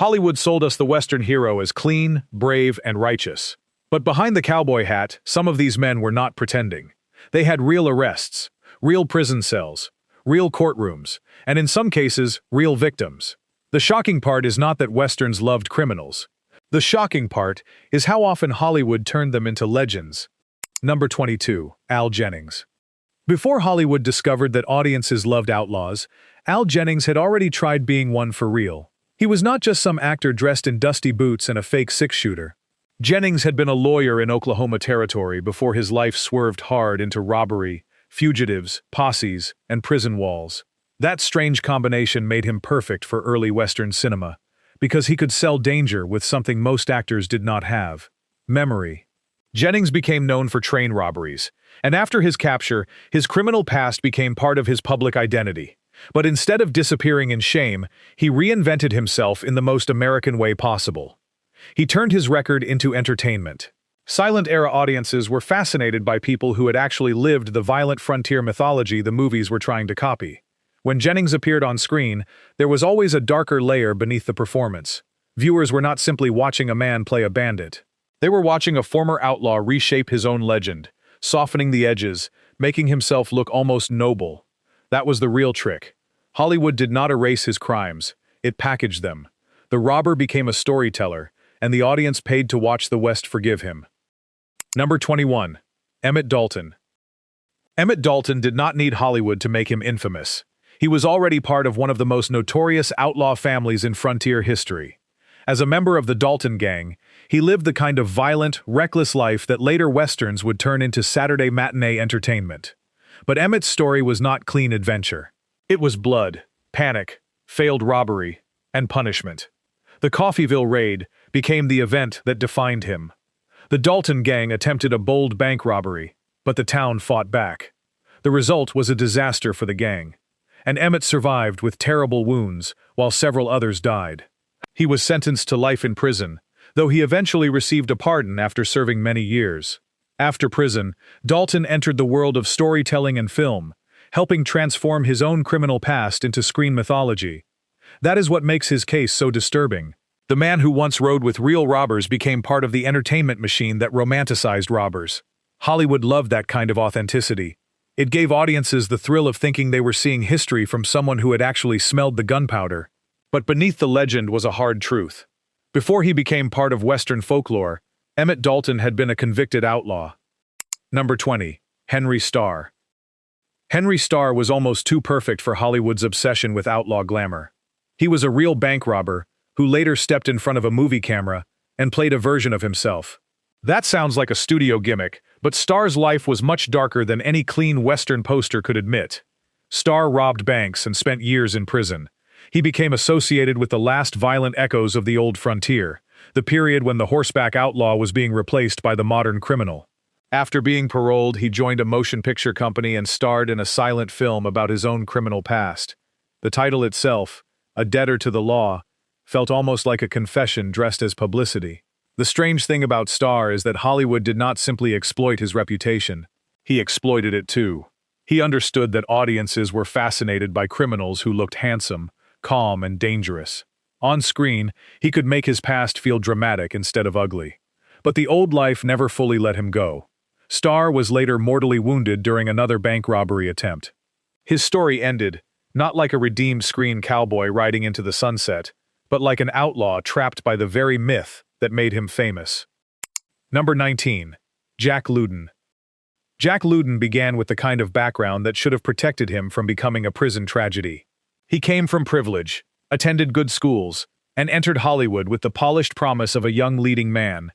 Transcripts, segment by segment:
Hollywood sold us the Western hero as clean, brave, and righteous. But behind the cowboy hat, some of these men were not pretending. They had real arrests, real prison cells, real courtrooms, and in some cases, real victims. The shocking part is not that Westerns loved criminals. The shocking part is how often Hollywood turned them into legends. Number 22. Al Jennings. Before Hollywood discovered that audiences loved outlaws, Al Jennings had already tried being one for real. He was not just some actor dressed in dusty boots and a fake six-shooter. Jennings had been a lawyer in Oklahoma Territory before his life swerved hard into robbery, fugitives, posses, and prison walls. That strange combination made him perfect for early Western cinema, because he could sell danger with something most actors did not have: memory. Jennings became known for train robberies, and after his capture, his criminal past became part of his public identity. But instead of disappearing in shame, he reinvented himself in the most American way possible. He turned his record into entertainment. Silent-era audiences were fascinated by people who had actually lived the violent frontier mythology the movies were trying to copy. When Jennings appeared on screen, there was always a darker layer beneath the performance. Viewers were not simply watching a man play a bandit. They were watching a former outlaw reshape his own legend, softening the edges, making himself look almost noble. That was the real trick. Hollywood did not erase his crimes, it packaged them. The robber became a storyteller, and the audience paid to watch the West forgive him. Number 21. Emmett Dalton. Emmett Dalton did not need Hollywood to make him infamous. He was already part of one of the most notorious outlaw families in frontier history. As a member of the Dalton gang, he lived the kind of violent, reckless life that later Westerns would turn into Saturday matinee entertainment. But Emmett's story was not clean adventure. It was blood, panic, failed robbery, and punishment. The Coffeyville raid became the event that defined him. The Dalton gang attempted a bold bank robbery, but the town fought back. The result was a disaster for the gang, and Emmett survived with terrible wounds, while several others died. He was sentenced to life in prison, though he eventually received a pardon after serving many years. After prison, Dalton entered the world of storytelling and film, helping transform his own criminal past into screen mythology. That is what makes his case so disturbing. The man who once rode with real robbers became part of the entertainment machine that romanticized robbers. Hollywood loved that kind of authenticity. It gave audiences the thrill of thinking they were seeing history from someone who had actually smelled the gunpowder. But beneath the legend was a hard truth. Before he became part of Western folklore, Emmett Dalton had been a convicted outlaw. Number 20. Henry Starr. Henry Starr was almost too perfect for Hollywood's obsession with outlaw glamour. He was a real bank robber who later stepped in front of a movie camera and played a version of himself. That sounds like a studio gimmick, but Starr's life was much darker than any clean Western poster could admit. Starr robbed banks and spent years in prison. He became associated with the last violent echoes of the old frontier, the period when the horseback outlaw was being replaced by the modern criminal. After being paroled, he joined a motion picture company and starred in a silent film about his own criminal past. The title itself, A Debtor to the Law, felt almost like a confession dressed as publicity. The strange thing about Starr is that Hollywood did not simply exploit his reputation. He exploited it too. He understood that audiences were fascinated by criminals who looked handsome, calm, and dangerous. On screen, he could make his past feel dramatic instead of ugly. But the old life never fully let him go. Starr was later mortally wounded during another bank robbery attempt. His story ended, not like a redeemed screen cowboy riding into the sunset, but like an outlaw trapped by the very myth that made him famous. Number 19. Jack Lewden. Jack Lewden began with the kind of background that should have protected him from becoming a prison tragedy. He came from privilege, attended good schools, and entered Hollywood with the polished promise of a young leading man.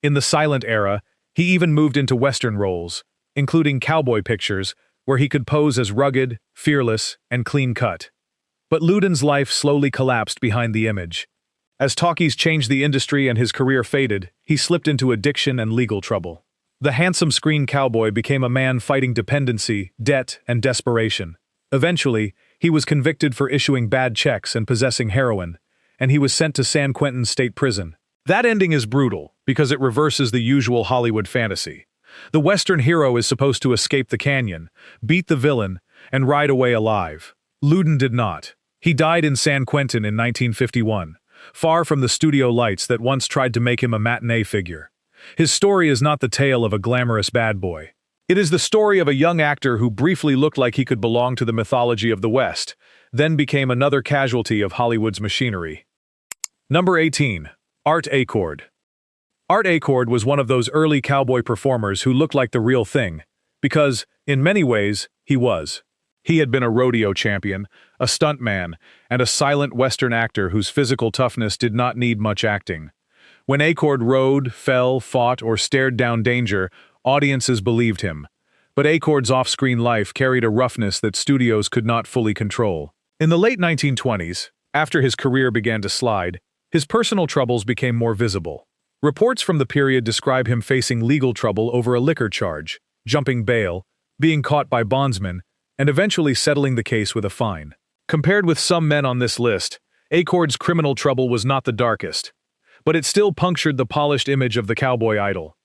In the silent era, he even moved into Western roles, including cowboy pictures, where he could pose as rugged, fearless, and clean-cut. But Lewden's life slowly collapsed behind the image. As talkies changed the industry and his career faded, he slipped into addiction and legal trouble. The handsome screen cowboy became a man fighting dependency, debt, and desperation. Eventually, he was convicted for issuing bad checks and possessing heroin, and he was sent to San Quentin State Prison. That ending is brutal, because it reverses the usual Hollywood fantasy. The Western hero is supposed to escape the canyon, beat the villain, and ride away alive. Lewden did not. He died in San Quentin in 1951, far from the studio lights that once tried to make him a matinee figure. His story is not the tale of a glamorous bad boy. It is the story of a young actor who briefly looked like he could belong to the mythology of the West, then became another casualty of Hollywood's machinery. Number 18. Art Acord. Art Acord was one of those early cowboy performers who looked like the real thing, because, in many ways, he was. He had been a rodeo champion, a stuntman, and a silent Western actor whose physical toughness did not need much acting. When Acord rode, fell, fought, or stared down danger, audiences believed him. But Acord's off-screen life carried a roughness that studios could not fully control. In the late 1920s, after his career began to slide, his personal troubles became more visible. Reports from the period describe him facing legal trouble over a liquor charge, jumping bail, being caught by bondsmen, and eventually settling the case with a fine. Compared with some men on this list, Acord's criminal trouble was not the darkest, but it still punctured the polished image of the cowboy idol.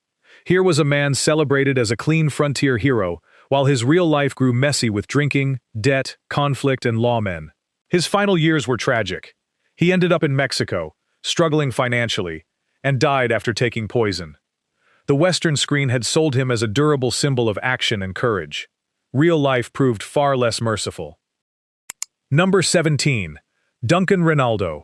Here was a man celebrated as a clean frontier hero, while his real life grew messy with drinking, debt, conflict, and lawmen. His final years were tragic. He ended up in Mexico, struggling financially, and died after taking poison. The Western screen had sold him as a durable symbol of action and courage. Real life proved far less merciful. Number 17. Duncan Ronaldo.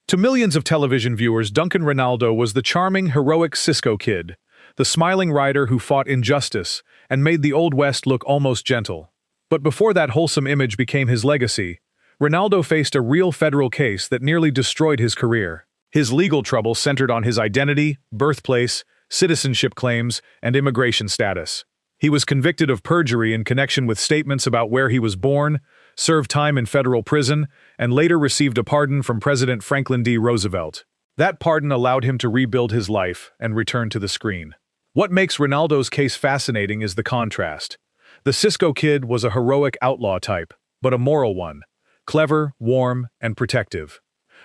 To millions of television viewers, Duncan Ronaldo was the charming, heroic Cisco Kid, the smiling rider who fought injustice and made the Old West look almost gentle. But before that wholesome image became his legacy, Ronaldo faced a real federal case that nearly destroyed his career. His legal trouble centered on his identity, birthplace, citizenship claims, and immigration status. He was convicted of perjury in connection with statements about where he was born, served time in federal prison, and later received a pardon from President Franklin D. Roosevelt. That pardon allowed him to rebuild his life and return to the screen. What makes Ronaldo's case fascinating is the contrast. The Cisco Kid was a heroic outlaw type, but a moral one, clever, warm, and protective.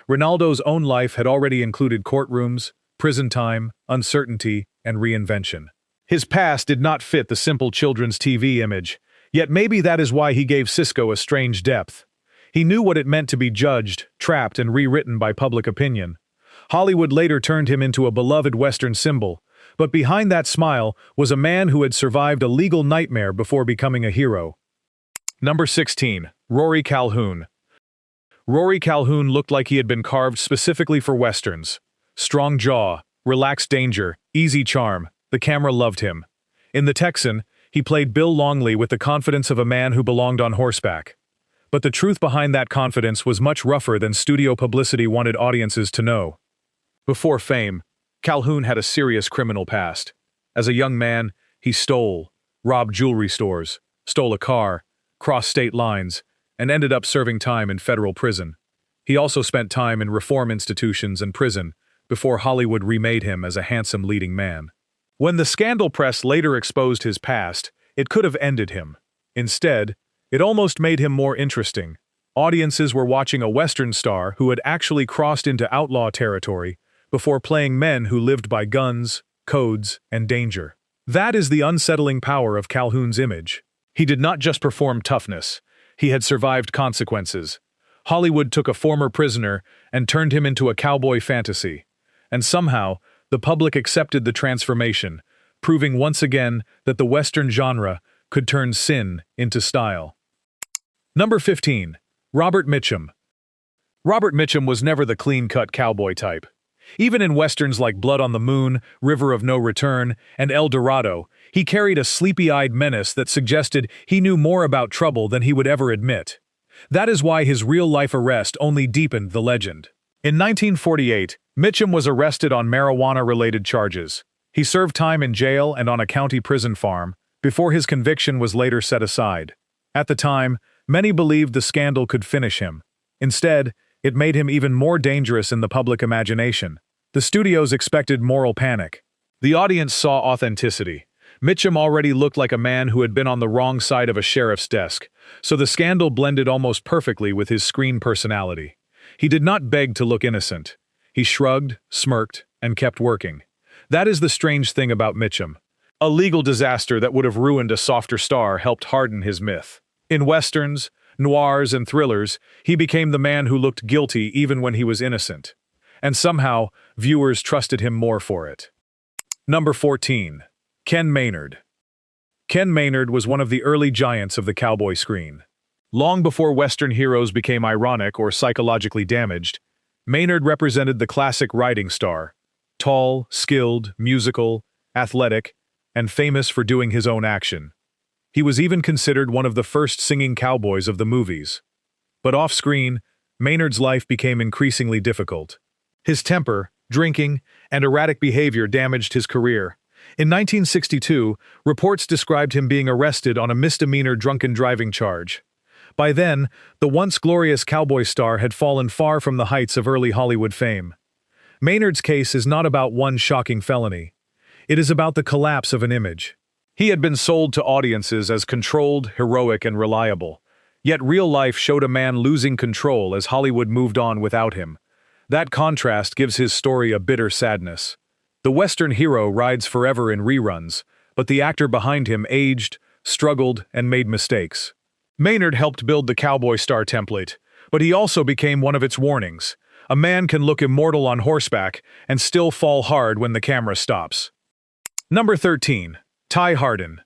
Ronaldo's own life had already included courtrooms, prison time, uncertainty, and reinvention. His past did not fit the simple children's TV image, yet maybe that is why he gave Cisco a strange depth. He knew what it meant to be judged, trapped, and rewritten by public opinion. Hollywood later turned him into a beloved Western symbol, but behind that smile was a man who had survived a legal nightmare before becoming a hero. Number 16. Rory Calhoun. Rory Calhoun looked like he had been carved specifically for Westerns. Strong jaw, relaxed danger, easy charm. The camera loved him. In The Texan, he played Bill Longley with the confidence of a man who belonged on horseback. But the truth behind that confidence was much rougher than studio publicity wanted audiences to know. Before fame, Calhoun had a serious criminal past. As a young man, he stole, robbed jewelry stores, stole a car, crossed state lines, and ended up serving time in federal prison. He also spent time in reform institutions and prison before Hollywood remade him as a handsome leading man. When the scandal press later exposed his past, it could have ended him. Instead, it almost made him more interesting. Audiences were watching a Western star who had actually crossed into outlaw territory before playing men who lived by guns, codes, and danger. That is the unsettling power of Calhoun's image. He did not just perform toughness, he had survived consequences. Hollywood took a former prisoner and turned him into a cowboy fantasy. And somehow, the public accepted the transformation, proving once again that the Western genre could turn sin into style. Number 15. Robert Mitchum. Robert Mitchum was never the clean-cut cowboy type. Even in westerns like Blood on the Moon, River of No Return, and El Dorado, he carried a sleepy-eyed menace that suggested he knew more about trouble than he would ever admit. That is why his real-life arrest only deepened the legend. In 1948, Mitchum was arrested on marijuana-related charges. He served time in jail and on a county prison farm, before his conviction was later set aside. At the time, many believed the scandal could finish him. Instead, it made him even more dangerous in the public imagination. The studios expected moral panic. The audience saw authenticity. Mitchum already looked like a man who had been on the wrong side of a sheriff's desk, so the scandal blended almost perfectly with his screen personality. He did not beg to look innocent. He shrugged, smirked, and kept working. That is the strange thing about Mitchum. A legal disaster that would have ruined a softer star helped harden his myth. In westerns, noirs, and thrillers, he became the man who looked guilty even when he was innocent. And somehow, viewers trusted him more for it. Number 14. Ken Maynard. Ken Maynard was one of the early giants of the cowboy screen. Long before Western heroes became ironic or psychologically damaged, Maynard represented the classic riding star, tall, skilled, musical, athletic, and famous for doing his own action. He was even considered one of the first singing cowboys of the movies. But off-screen, Maynard's life became increasingly difficult. His temper, drinking, and erratic behavior damaged his career. In 1962, reports described him being arrested on a misdemeanor drunken driving charge. By then, the once glorious cowboy star had fallen far from the heights of early Hollywood fame. Maynard's case is not about one shocking felony. It is about the collapse of an image. He had been sold to audiences as controlled, heroic, and reliable. Yet real life showed a man losing control as Hollywood moved on without him. That contrast gives his story a bitter sadness. The Western hero rides forever in reruns, but the actor behind him aged, struggled, and made mistakes. Maynard helped build the cowboy star template, but he also became one of its warnings. A man can look immortal on horseback and still fall hard when the camera stops. Number 13. Ty Hardin.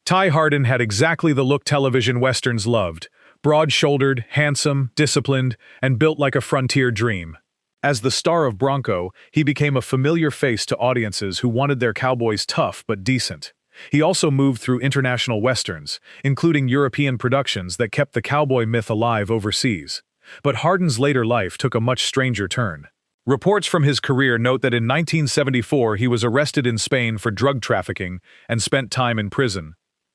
Ty Hardin had exactly the look television westerns loved: broad-shouldered, handsome, disciplined, and built like a frontier dream. As the star of Bronco, he became a familiar face to audiences who wanted their cowboys tough but decent. He also moved through international westerns, including European productions that kept the cowboy myth alive overseas. But Hardin's later life took a much stranger turn. Reports from his career note that in 1974 he was arrested in Spain for drug trafficking and spent time in prison.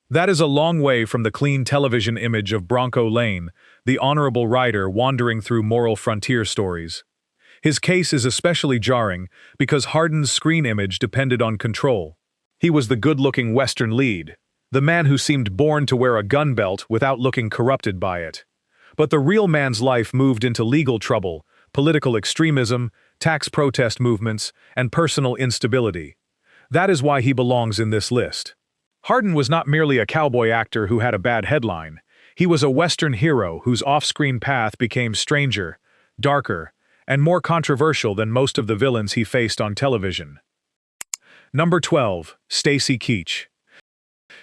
That is a long way from the clean television image of Bronco Lane, the honorable rider wandering through moral frontier stories. His case is especially jarring because Hardin's screen image depended on control. He was the good-looking Western lead, the man who seemed born to wear a gun belt without looking corrupted by it. But the real man's life moved into legal trouble, political extremism, tax protest movements, and personal instability. That is why he belongs in this list. Hardin was not merely a cowboy actor who had a bad headline. He was a Western hero whose off-screen path became stranger, darker, and more controversial than most of the villains he faced on television. Number 12. Stacy Keach.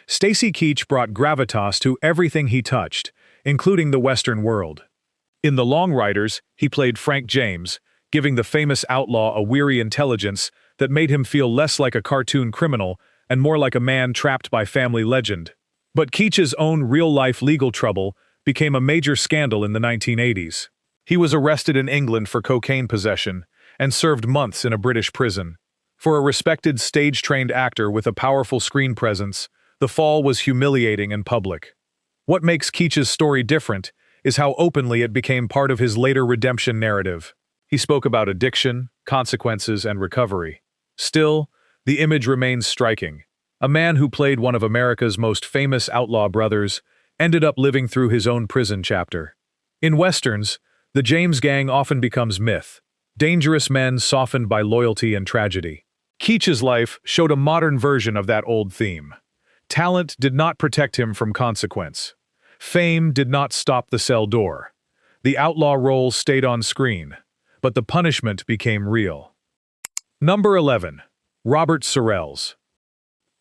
Stacy Keach brought gravitas to everything he touched, including the Western world. In The Long Riders, he played Frank James, giving the famous outlaw a weary intelligence that made him feel less like a cartoon criminal and more like a man trapped by family legend. But Keach's own real-life legal trouble became a major scandal in the 1980s. He was arrested in England for cocaine possession and served months in a British prison. For a respected stage-trained actor with a powerful screen presence, the fall was humiliating and public. What makes Keach's story different is how openly it became part of his later redemption narrative. He spoke about addiction, consequences, and recovery. Still, the image remains striking. A man who played one of America's most famous outlaw brothers ended up living through his own prison chapter. In westerns, the James Gang often becomes myth, dangerous men softened by loyalty and tragedy. Keach's life showed a modern version of that old theme. Talent did not protect him from consequence. Fame did not stop the cell door. The outlaw role stayed on screen, but the punishment became real. Number 11. Robert Sorrells.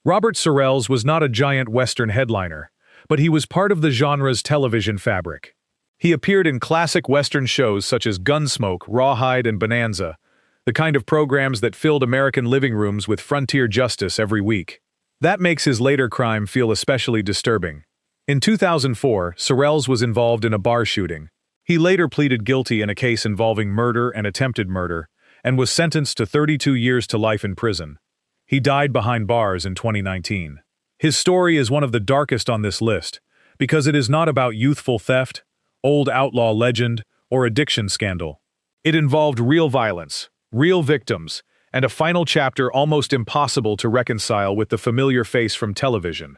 Robert Sorrells was not a giant Western headliner, but he was part of the genre's television fabric. He appeared in classic Western shows such as Gunsmoke, Rawhide, and Bonanza, the kind of programs that filled American living rooms with frontier justice every week. That makes his later crime feel especially disturbing. In 2004, Sorrells was involved in a bar shooting. He later pleaded guilty in a case involving murder and attempted murder, and was sentenced to 32 years to life in prison. He died behind bars in 2019. His story is one of the darkest on this list, because it is not about youthful theft, old outlaw legend, or addiction scandal. It involved real violence, real victims, and a final chapter almost impossible to reconcile with the familiar face from television.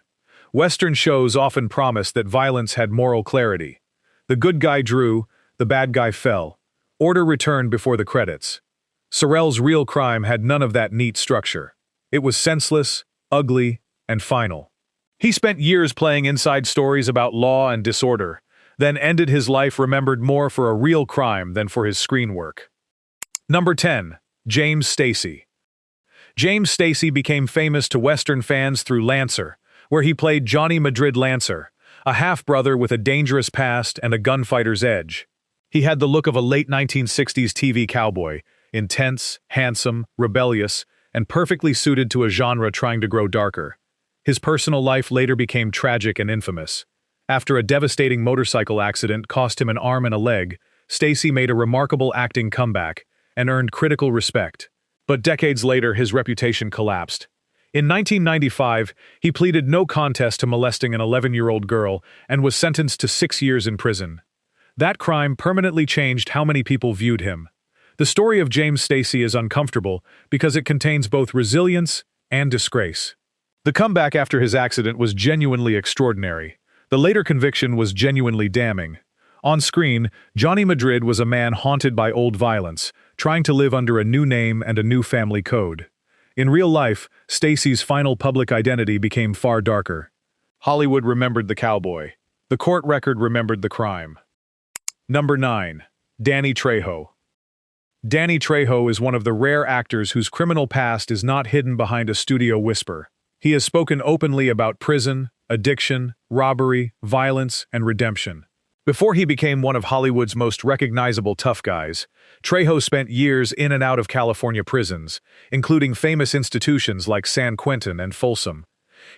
Western shows often promised that violence had moral clarity. The good guy drew, the bad guy fell. Order returned before the credits. Sorrell's real crime had none of that neat structure. It was senseless, ugly, and final. He spent years playing inside stories about law and disorder, then ended his life remembered more for a real crime than for his screen work. Number 10. James Stacey. James Stacey became famous to Western fans through Lancer, where he played Johnny Madrid Lancer, a half-brother with a dangerous past and a gunfighter's edge. He had the look of a late 1960s TV cowboy, intense, handsome, rebellious, and perfectly suited to a genre trying to grow darker. His personal life later became tragic and infamous. After a devastating motorcycle accident cost him an arm and a leg, Stacey made a remarkable acting comeback and earned critical respect. But decades later, his reputation collapsed. In 1995, he pleaded no contest to molesting an 11-year-old girl and was sentenced to 6 years in prison. That crime permanently changed how many people viewed him. The story of James Stacey is uncomfortable because it contains both resilience and disgrace. The comeback after his accident was genuinely extraordinary. The later conviction was genuinely damning. On screen, Johnny Madrid was a man haunted by old violence, trying to live under a new name and a new family code. In real life, Stacey's final public identity became far darker. Hollywood remembered the cowboy. The court record remembered the crime. Number 9. Danny Trejo. Danny Trejo is one of the rare actors whose criminal past is not hidden behind a studio whisper. He has spoken openly about prison, addiction, robbery, violence, and redemption. Before he became one of Hollywood's most recognizable tough guys, Trejo spent years in and out of California prisons, including famous institutions like San Quentin and Folsom.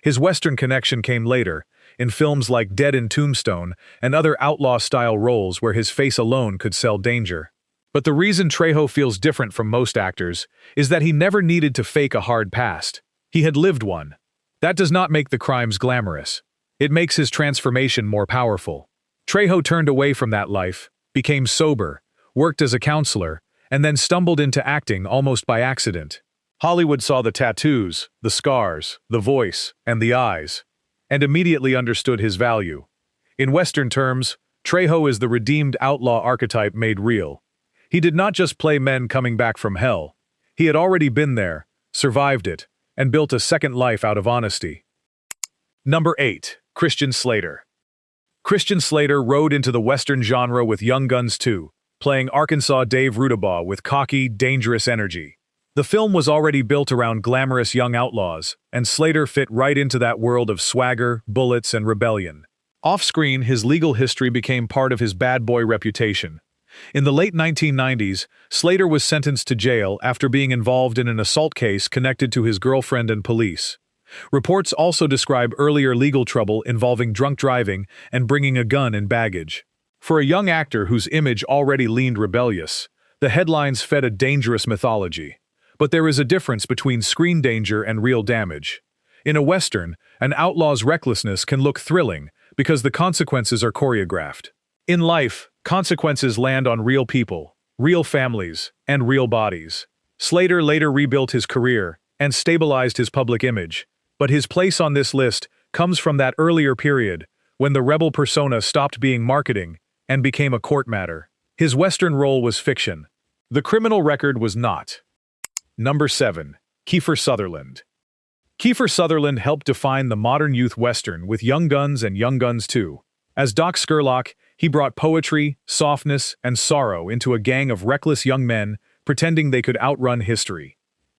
His Western connection came later, in films like Dead in Tombstone and other outlaw-style roles where his face alone could sell danger. But the reason Trejo feels different from most actors is that he never needed to fake a hard past. He had lived one. That does not make the crimes glamorous. It makes his transformation more powerful. Trejo turned away from that life, became sober, worked as a counselor, and then stumbled into acting almost by accident. Hollywood saw the tattoos, the scars, the voice, and the eyes, and immediately understood his value. In Western terms, Trejo is the redeemed outlaw archetype made real. He did not just play men coming back from hell. He had already been there, survived it, and built a second life out of honesty. Number 8. Christian Slater. Christian Slater rode into the Western genre with Young Guns 2, playing Arkansas Dave Rudabaugh with cocky, dangerous energy. The film was already built around glamorous young outlaws, and Slater fit right into that world of swagger, bullets, and rebellion. Off-screen, his legal history became part of his bad boy reputation. In the late 1990s, Slater was sentenced to jail after being involved in an assault case connected to his girlfriend and police. Reports also describe earlier legal trouble involving drunk driving and bringing a gun in baggage. For a young actor whose image already leaned rebellious, the headlines fed a dangerous mythology. But there is a difference between screen danger and real damage. In a Western, an outlaw's recklessness can look thrilling because the consequences are choreographed. In life, consequences land on real people, real families, and real bodies. Slater later rebuilt his career and stabilized his public image, but his place on this list comes from that earlier period when the rebel persona stopped being marketing and became a court matter. His Western role was fiction. The criminal record was not. Number 7. Kiefer Sutherland. Kiefer Sutherland helped define the modern youth Western with Young Guns and Young Guns 2. As Doc Scurlock, he brought poetry, softness, and sorrow into a gang of reckless young men pretending they could outrun history.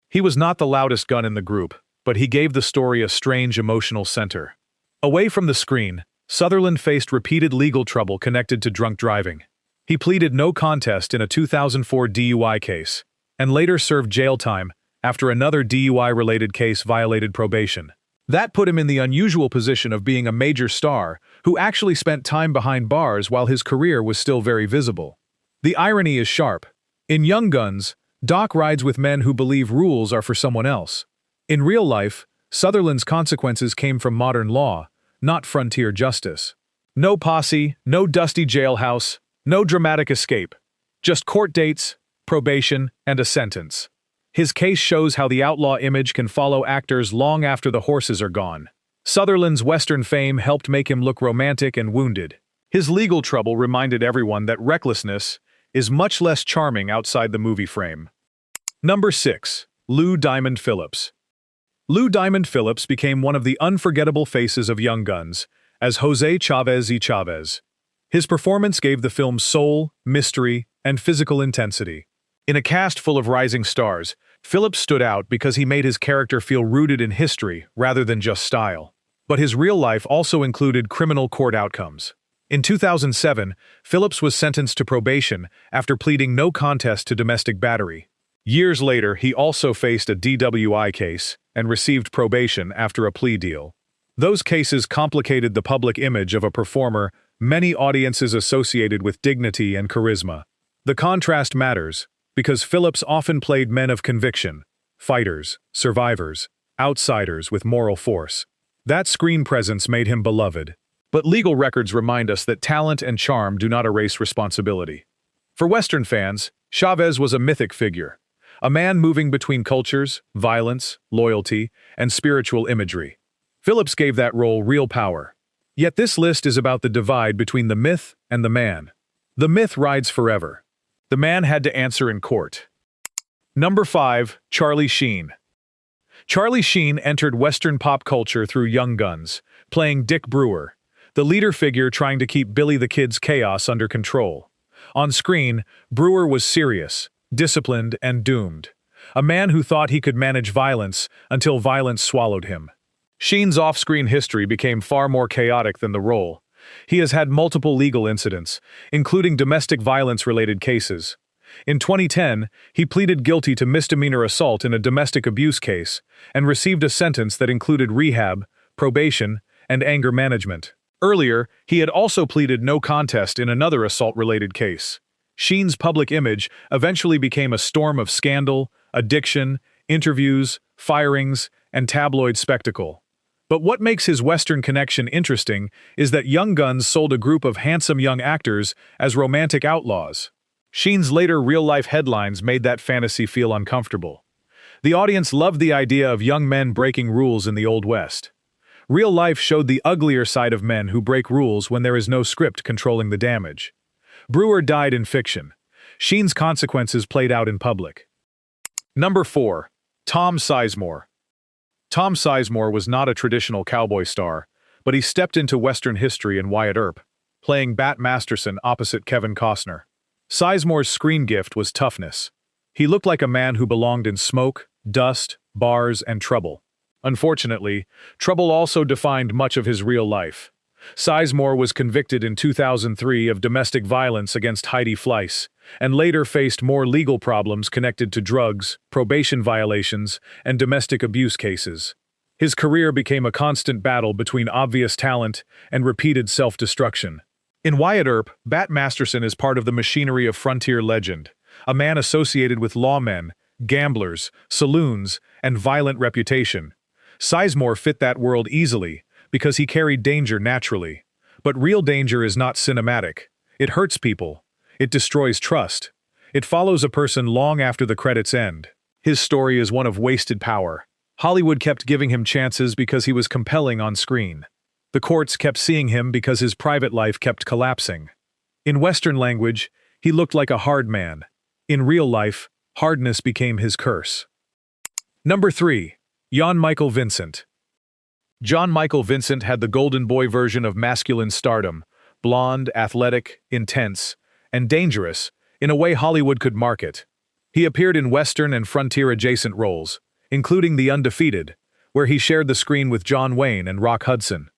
He was not the loudest gun in the group, but he gave the story a strange emotional center. Away from the screen, Sutherland faced repeated legal trouble connected to drunk driving. He pleaded no contest in a 2004 DUI case, and later served jail time after another DUI-related case violated probation. That put him in the unusual position of being a major star who actually spent time behind bars while his career was still very visible. The irony is sharp. In Young Guns, Doc rides with men who believe rules are for someone else. In real life, Sutherland's consequences came from modern law, not frontier justice. No posse, no dusty jailhouse, no dramatic escape. Just court dates, probation, and a sentence. His case shows how the outlaw image can follow actors long after the horses are gone. Sutherland's Western fame helped make him look romantic and wounded. His legal trouble reminded everyone that recklessness is much less charming outside the movie frame. Number 6. Lou Diamond Phillips. Lou Diamond Phillips became one of the unforgettable faces of Young Guns as Jose Chavez y Chavez. His performance gave the film soul, mystery, and physical intensity. In a cast full of rising stars, Phillips stood out because he made his character feel rooted in history rather than just style. But his real life also included criminal court outcomes. In 2007, Phillips was sentenced to probation after pleading no contest to domestic battery. Years later, he also faced a DWI case and received probation after a plea deal. Those cases complicated the public image of a performer many audiences associated with dignity and charisma. The contrast matters, because Phillips often played men of conviction, fighters, survivors, outsiders with moral force. That screen presence made him beloved. But legal records remind us that talent and charm do not erase responsibility. For Western fans, Chavez was a mythic figure, a man moving between cultures, violence, loyalty, and spiritual imagery. Phillips gave that role real power. Yet this list is about the divide between the myth and the man. The myth rides forever. The man had to answer in court. Number 5. Charlie Sheen. Charlie Sheen entered Western pop culture through Young Guns, playing Dick Brewer, the leader figure trying to keep Billy the Kid's chaos under control. On screen, Brewer was serious, disciplined, and doomed. A man who thought he could manage violence until violence swallowed him. Sheen's off-screen history became far more chaotic than the role. He has had multiple legal incidents, including domestic violence-related cases. In 2010, he pleaded guilty to misdemeanor assault in a domestic abuse case and received a sentence that included rehab, probation, and anger management. Earlier, he had also pleaded no contest in another assault-related case. Sheen's public image eventually became a storm of scandal, addiction, interviews, firings, and tabloid spectacle. But what makes his Western connection interesting is that Young Guns sold a group of handsome young actors as romantic outlaws. Sheen's later real-life headlines made that fantasy feel uncomfortable. The audience loved the idea of young men breaking rules in the Old West. Real life showed the uglier side of men who break rules when there is no script controlling the damage. Brewer died in fiction. Sheen's consequences played out in public. Number 4. Tom Sizemore. Tom Sizemore was not a traditional cowboy star, but he stepped into Western history in Wyatt Earp, playing Bat Masterson opposite Kevin Costner. Sizemore's screen gift was toughness. He looked like a man who belonged in smoke, dust, bars, and trouble. Unfortunately, trouble also defined much of his real life. Sizemore was convicted in 2003 of domestic violence against Heidi Fleiss, and later faced more legal problems connected to drugs, probation violations, and domestic abuse cases. His career became a constant battle between obvious talent and repeated self-destruction. In Wyatt Earp, Bat Masterson is part of the machinery of frontier legend, a man associated with lawmen, gamblers, saloons, and violent reputation. Sizemore fit that world easily because he carried danger naturally. But real danger is not cinematic. It hurts people. It destroys trust. It follows a person long after the credits end. His story is one of wasted power. Hollywood kept giving him chances because he was compelling on screen. The courts kept seeing him because his private life kept collapsing. In Western language, he looked like a hard man. In real life, hardness became his curse. Number 3. Jan Michael Vincent. Jan Michael Vincent had the golden boy version of masculine stardom, blonde, athletic, intense, and dangerous, in a way Hollywood could market. He appeared in Western and frontier-adjacent roles, including The Undefeated, where he shared the screen with John Wayne and Rock Hudson.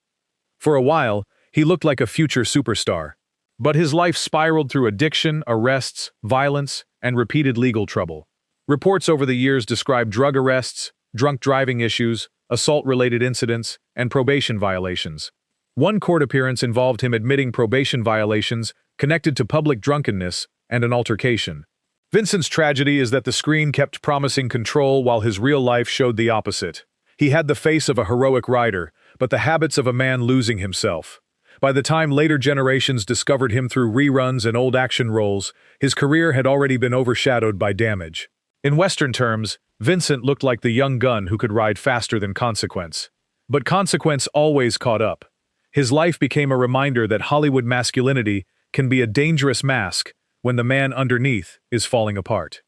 For a while, he looked like a future superstar, but his life spiraled through addiction, arrests, violence, and repeated legal trouble. Reports over the years describe drug arrests, drunk driving issues, assault-related incidents, and probation violations. One court appearance involved him admitting probation violations connected to public drunkenness and an altercation. Vincent's tragedy is that the screen kept promising control while his real life showed the opposite. He had the face of a heroic rider, but the habits of a man losing himself. By the time later generations discovered him through reruns and old action roles, his career had already been overshadowed by damage. In Western terms, Vincent looked like the young gun who could ride faster than consequence. But consequence always caught up. His life became a reminder that Hollywood masculinity can be a dangerous mask when the man underneath is falling apart.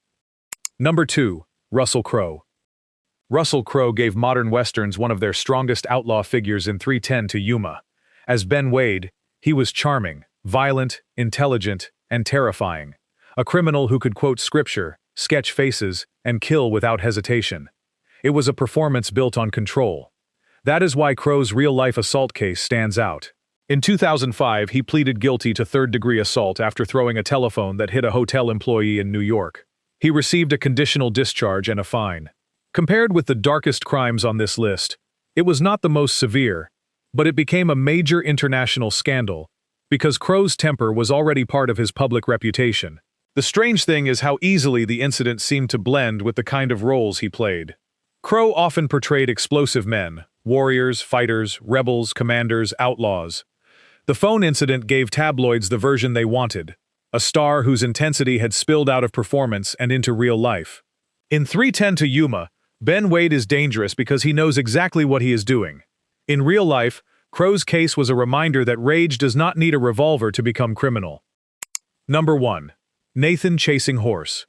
Number 2. Russell Crowe. Russell Crowe gave modern westerns one of their strongest outlaw figures in 3:10 to Yuma. As Ben Wade, he was charming, violent, intelligent, and terrifying. A criminal who could quote scripture, sketch faces, and kill without hesitation. It was a performance built on control. That is why Crow's real-life assault case stands out. In 2005, he pleaded guilty to third-degree assault after throwing a telephone that hit a hotel employee in New York. He received a conditional discharge and a fine. Compared with the darkest crimes on this list, it was not the most severe, but it became a major international scandal because Crow's temper was already part of his public reputation. The strange thing is how easily the incident seemed to blend with the kind of roles he played. Crow often portrayed explosive men, warriors, fighters, rebels, commanders, outlaws. The phone incident gave tabloids the version they wanted, a star whose intensity had spilled out of performance and into real life. In 3:10 to Yuma, Ben Wade is dangerous because he knows exactly what he is doing. In real life, Crow's case was a reminder that rage does not need a revolver to become criminal. Number 1. Nathan Chasing Horse.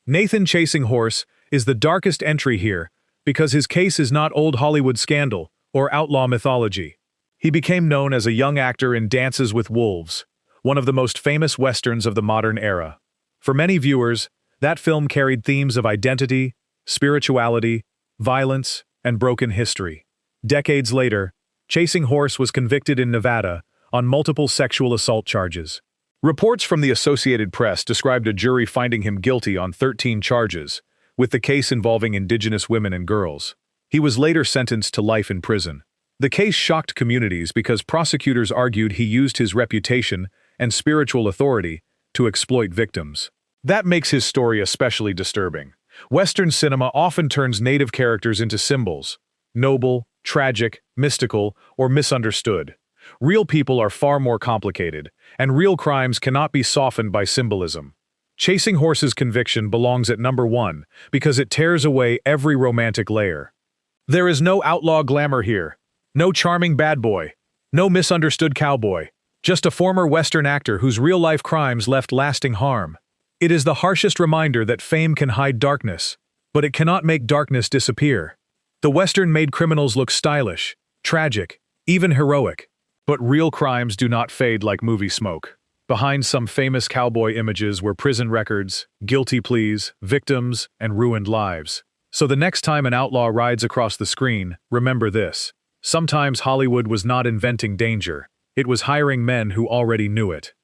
Nathan Chasing Horse is the darkest entry here because his case is not old Hollywood scandal or outlaw mythology. He became known as a young actor in Dances with Wolves, one of the most famous westerns of the modern era. For many viewers, that film carried themes of identity, spirituality, violence, and broken history. Decades later, Chasing Horse was convicted in Nevada on multiple sexual assault charges. Reports from the Associated Press described a jury finding him guilty on 13 charges, with the case involving indigenous women and girls. He was later sentenced to life in prison. The case shocked communities because prosecutors argued he used his reputation and spiritual authority to exploit victims. That makes his story especially disturbing. Western cinema often turns native characters into symbols: noble, tragic, mystical, or misunderstood. Real people are far more complicated, and real crimes cannot be softened by symbolism. Chasing Horse's conviction belongs at number 1 because it tears away every romantic layer. There is no outlaw glamour here. No charming bad boy. No misunderstood cowboy. Just a former Western actor whose real-life crimes left lasting harm. It is the harshest reminder that fame can hide darkness, but it cannot make darkness disappear. The Western made criminals look stylish, tragic, even heroic. But real crimes do not fade like movie smoke. Behind some famous cowboy images were prison records, guilty pleas, victims, and ruined lives. So the next time an outlaw rides across the screen, remember this. Sometimes Hollywood was not inventing danger. It was hiring men who already knew it.